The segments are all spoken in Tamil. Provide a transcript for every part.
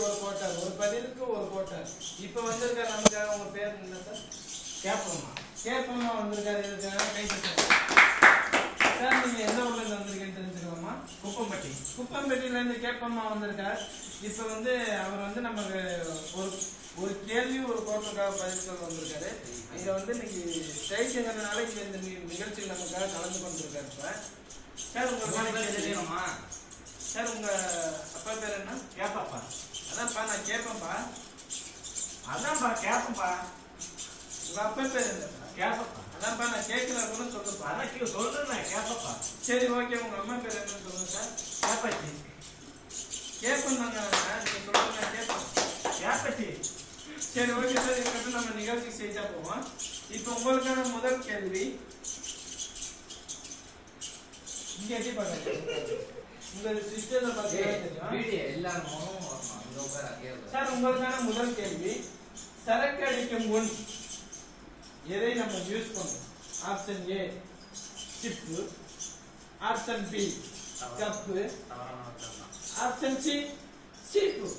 ஒரு கோட்டர், ஒரு பதிலுக்கு ஒரு கோட்டர். இப்போ வந்திருக்காரு நமக்காக. உங்க பேர் என்ன சார்? கேப்பம்மா. கேப்பம்மா வந்திருக்காரு. இதுக்காக கை தட்டுங்க சார். நீங்க எந்த ஊர்ல இருந்து வந்திருக்கீங்கன்னு தெரிஞ்சுக்கலாமா? குப்பம்பட்டி. குப்பம்பட்டியில இருந்து கேப்பம்மா வந்திருக்கார். இப்போ வந்து அவர் வந்து நமக்கு ஒரு கேள்வி ஒரு கோட்டருக்காக பதில் சொல்ல வந்திருக்காரு. இங்க வந்து இன்னைக்கு ஸ்டேஜ்ங்கிறதுனால இங்க இந்த நிகழ்ச்சியில் நமக்காக கலந்து கொண்டிருக்காரு. சார் உங்களுக்கு தெரியுமா சார்? உங்க அப்பா பேர் என்ன? கேப்பப்பா. அதான்ப்பா நான் கேட்பேன்ப்பா. அதான்ப்பா கேப்பப்பா. உங்க அப்பா பேர் என்ன? கேப்பப்பா. அதான்ப்பா நான் கேட்கல கூட சொல்லுப்பா. அதான் சொல்றேன் கேப்பப்பா. சரி ஓகே. உங்க அம்மா பேர் என்னன்னு சொல்லுங்க சார். கேப்பச்சி. கேட்பேன் தாங்க நீங்க சொல்லுங்க. கேட்பேன் கேப்பச்சி. சரி ஓகே சார். இதுக்கப்புறம் நம்ம நிகழ்ச்சி செஞ்சா போவோம். இப்போ உங்களுக்கான முதல் கேள்வி இங்க எட்டி பாருங்க. உங்க சிஸ்டர்ல பாத்தீங்கன்னா வீடியோ எல்லாரும் சார் உங்களுக்கான முதல் கேள்வி, சரக்கு அடிக்கும் முன் எதை நம்ம யூஸ் பண்ணுவோம்? Option A chip, option B cup, option C சீப்பு.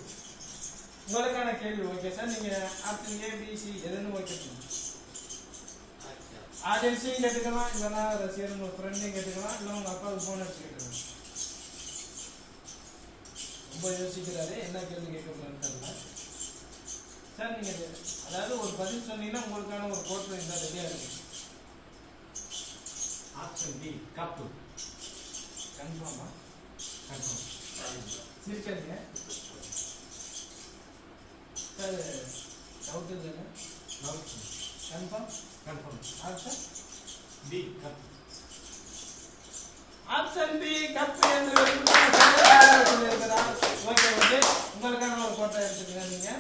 உங்களுக்கான கேள்வி ஓகே சார். நீங்க ஆப்ஷன் ஏ பி சி எதுன்னு ஓகே பண்ணுங்க. ஆடியன்ஸையும் கேட்டுக்கலாம், இல்லைன்னா ரசிகர் உங்க ஃப்ரெண்டையும் கேட்டுக்கலாம், இல்லை உங்க அப்பாவுக்கு போன் அடிச்சு கேட்டுக்கலாம். ரொம்ப யோசிக்கிறாரு என்ன கேள்வி கேட்க போறான்னு தெரியல சார். நீங்க அதாவது ஒரு பதில் சொன்னீங்கன்னா உங்களுக்கான ஒரு கோட்டர் இந்த ரெடியா இருக்கு. Option B cup. கன்ஃபார்மா? கன்ஃபார்ம். சிரிக்காதீங்க சார். டவுட் இல்லைங்க? Confirm? Confirm. Option B cup. Option B cup என்று சொல்லியிருக்கிறார். Okay okay. உங்களுக்கான ஒரு கோட்டை எடுத்துக்கங்க நீங்க.